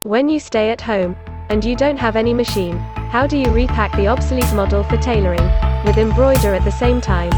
When you stay at home, and you don't have any machine, how do you repack the obsolete model for tailoring, with embroider at the same time?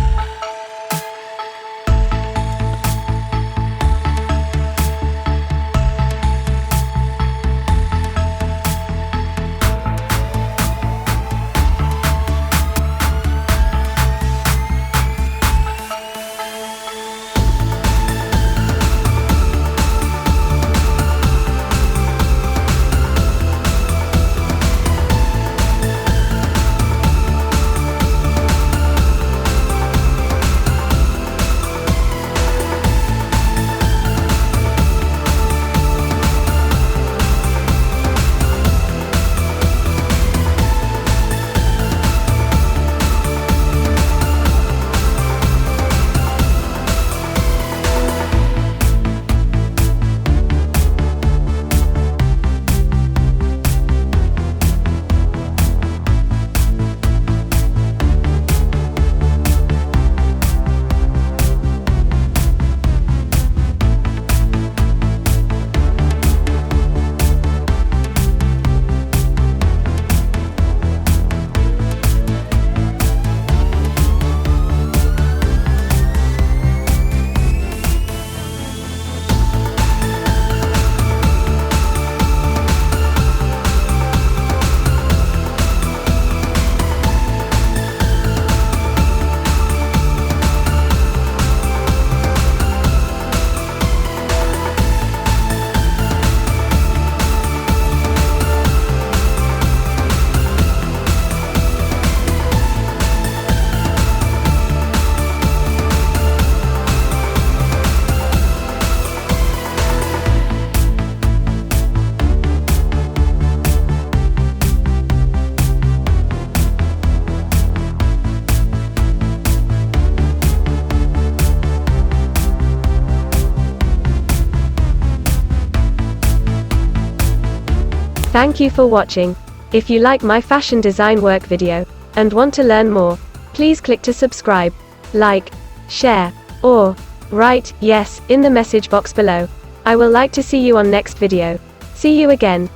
Thank you for watching. If you like my fashion design work video, and want to learn more, please click to subscribe, like, share, or write yes in the message box below. I will like to see you on next video. See you again.